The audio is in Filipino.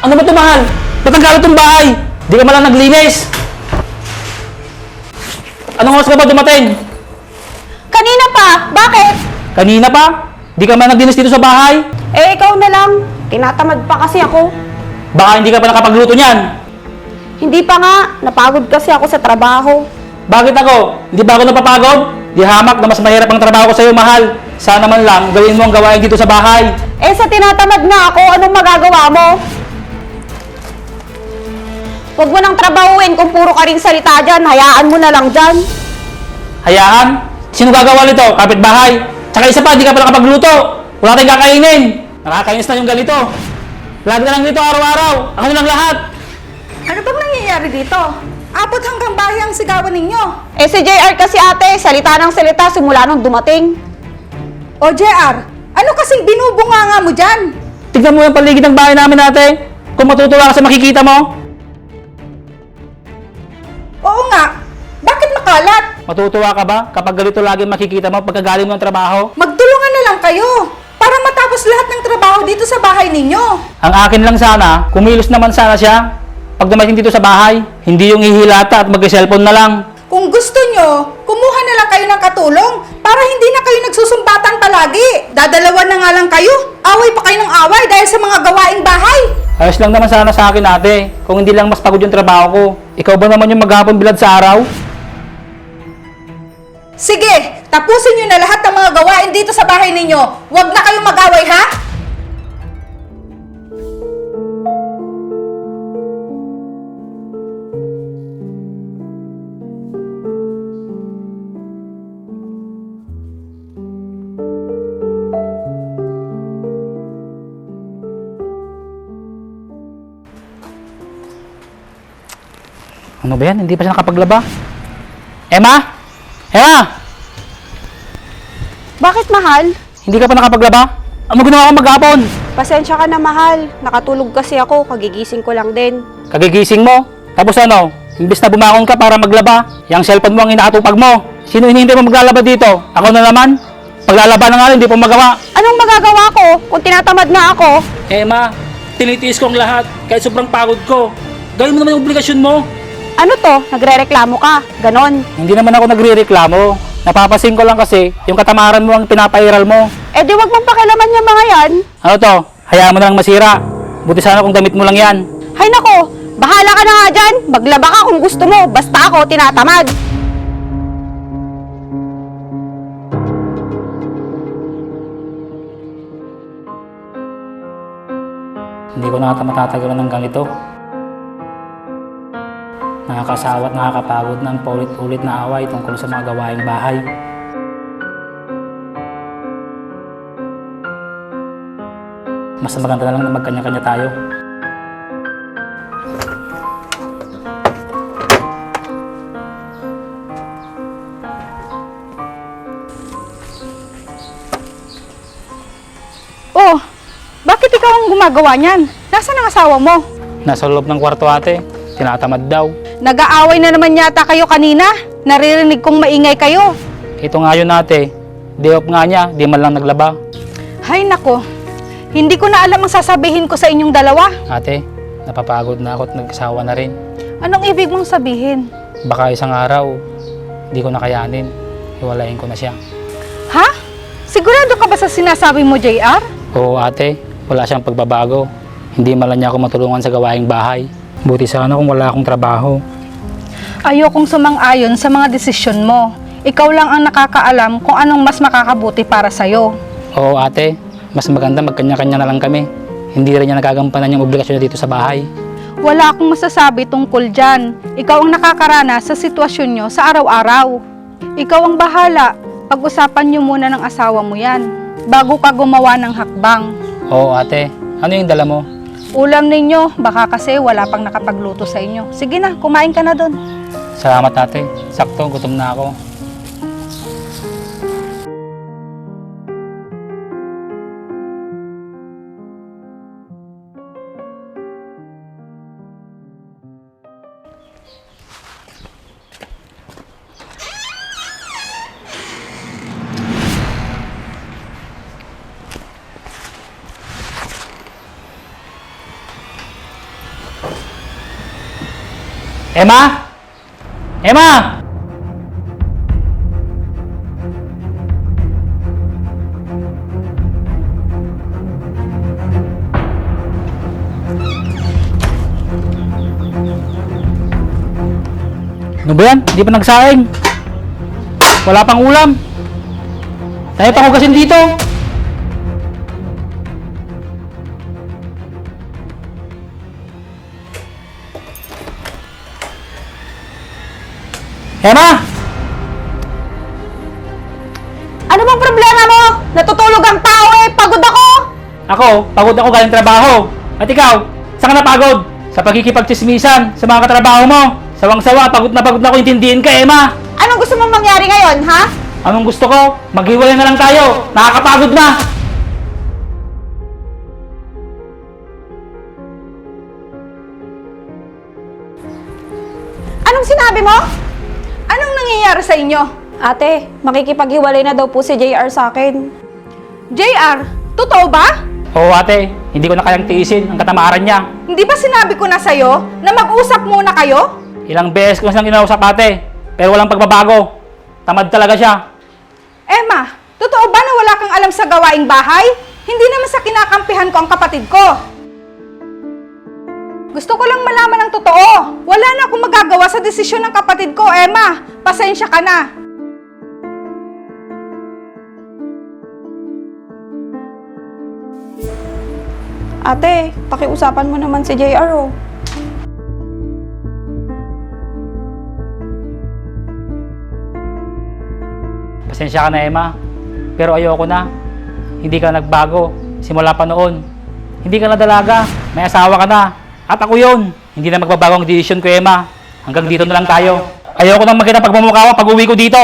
Ano ba ito, mahal? Ba't ang kalat itong bahay? Di ka malang naglinis. Anong oras ka ba dumating? Kanina pa! Bakit? Kanina pa? Di ka man naglinis dito sa bahay? Eh, ikaw na lang. Tinatamad pa kasi ako. Baka hindi ka pa nakapagluto niyan. Hindi pa nga. Napagod kasi ako sa trabaho. Bakit ako? Hindi ba ako napapagod? Di hamak na mas mahirap ang trabaho ko sa'yo, mahal. Sana man lang gawin mo ang gawain dito sa bahay. Eh, sa tinatamad na ako, anong magagawa mo? Huwag mo nang trabahuin kung puro ka rin salita dyan. Hayaan mo na lang dyan. Hayaan? Sino gagawa nito? Kapitbahay? Tsaka isa pa, di ka pa nakapagluto. Wala tayong kakainin. Nakakainis na yung ganito. Lagi na lang dito araw-araw. Ako na lang lahat. Ano bang nangyayari dito? Abot hanggang bahay ang sigawan ninyo. Eh, si JR kasi ate, salita ng salita simula nung dumating. O JR, ano kasing binubunganga mo dyan? Tignan mo yung paligid ng bahay namin, ate. Kung matutuwa ka sa makikita mo. Oo nga, bakit makalat? Matutuwa ka ba kapag ganito lagi makikita mo pagkagaling mo ng trabaho? Magtulungan na lang kayo para matapos lahat ng trabaho dito sa bahay ninyo. Ang akin lang sana, kumilos naman sana siya pag dumating dito sa bahay. Hindi yung hihilata at mag-cellphone na lang. Kung gusto nyo, kumuha na lang kayo ng katulong para hindi na kayo nagsusumbatan palagi. Dadalawan na nga lang kayo. Away pa kayo ng away dahil sa mga gawaing bahay. Ayos lang naman sana sa akin, ate. Kung hindi lang mas pagod yung trabaho ko. Ikaw ba naman yung maghapon bilad sa araw? Sige, tapusin nyo na lahat ng mga gawain dito sa bahay ninyo. Huwag na kayong mag-away, ha? Ano ba yan? Hindi pa siya nakapaglaba. Emma? Emma! Bakit, mahal? Hindi ka pa nakapaglaba? Ano ginawa ko maghapon? Pasensya ka na, mahal. Nakatulog kasi ako, kagigising ko lang din. Kagigising mo? Tapos ano? Imbis na bumakon ka para maglaba, yung cellphone mo ang inaatupag mo. Sino hinihintay mo maglalaba dito? Ako na naman? Paglalaba na nga rin, hindi po magawa. Anong magagawa ko kung tinatamad na ako? Emma, tinitiis ko ang lahat kahit sobrang pagod ko. Gawin mo naman yung obligasyon mo. Ano to? Nagre-reklamo ka? Ganon. Hindi naman ako nagre-reklamo. Napapasin ko lang kasi yung katamaran mo ang pinapairal mo. Eh di wag mong pakialaman yung mga yan. Ano to? Hayaan mo na lang masira. Buti sana kung damit mo lang yan. Hay nako, bahala ka na nga dyan. Maglaba ka kung gusto mo. Basta ako tinatamad. Hindi ko na ata matatagalan ng ganito. Nakakasawa at nakakapagod ng paulit-ulit na away tungkol sa mga gawaing bahay. Mas maganda na lang na magkanya-kanya tayo. Oh, bakit ikaw ang gumagawa niyan? Nasaan ang asawa mo? Nasa loob ng kwarto, ate. Tinatamad daw. Nag-aaway na naman yata kayo kanina. Naririnig kong maingay kayo. Ito nga yun, ate. Day off nga niya, di man lang naglaba. Hay nako, hindi ko na alam ang sasabihin ko sa inyong dalawa. Ate, napapagod na ako at nag-asawa na rin. Anong ibig mong sabihin? Baka isang araw, di ko na kayanin. Hiwalayin ko na siya. Ha? Sigurado ka ba sa sinasabi mo, JR? Oo, ate. Wala siyang pagbabago. Hindi man lang niya ako matulungan sa gawaing bahay. Buti sana kung wala akong trabaho. Ayokong sumang-ayon sa mga desisyon mo. Ikaw lang ang nakakaalam kung anong mas makakabuti para sa'yo. Oo, ate. Mas maganda magkanya-kanya na lang kami. Hindi rin niya nagagampanan yung obligasyon niya dito sa bahay. Wala akong masasabi tungkol dyan. Ikaw ang nakakaranas sa sitwasyon nyo sa araw-araw. Ikaw ang bahala. Pag-usapan nyo muna ng asawa mo yan bago ka gumawa ng hakbang. Oo, ate. Ano yung dala mo? Ulam ninyo, baka kasi wala pang nakapagluto sa inyo. Sige na, kumain ka na doon. Salamat, ate. Sakto, gutom na ako. Emma? Emma! Ano ba yan? Hindi pa nagsaing. Wala pang ulam. Tayo pa hugasin dito. Emma! Ano bang problema mo? Natutulog ang tao eh, pagod ako! Ako, pagod ako galing trabaho. At ikaw, saan ka napagod? Sa pagkikipagchismisan sa mga katrabaho mo. Sawang-sawa, pagod na ako intindihin ka, Emma. Anong gusto mong mangyari ngayon, ha? Anong gusto ko? Maghiwalay na lang tayo. Nakakapagod na. Anong sinabi mo? Anong nangyayari sa inyo? Ate, makikipaghiwalay na daw po si JR sa akin. JR, totoo ba? Oo ate, hindi ko na kayang tiisin ang katamaran niya. Hindi ba sinabi ko na sa'yo na mag-usap muna kayo? Ilang beses ko siyang kinausap ate, pero walang pagbabago. Tamad talaga siya. Emma, totoo ba na wala kang alam sa gawaing bahay? Hindi naman sa kinakampihan ko ang kapatid ko. Gusto ko lang malaman ang totoo. Wala na akong magagawa sa desisyon ng kapatid ko, Emma. Pasensya ka na. Ate, pakiusapan mo naman si JR, oh. Pasensya ka na Emma, pero ayoko na. Hindi ka nagbago, simula pa noon. Hindi ka na dalaga, may asawa ka na. At ako yun, hindi na magbabago ang desisyon ko Emma. Hanggang dito na lang tayo. Ayoko nang makita pagmumukha mo pag uwi ko dito.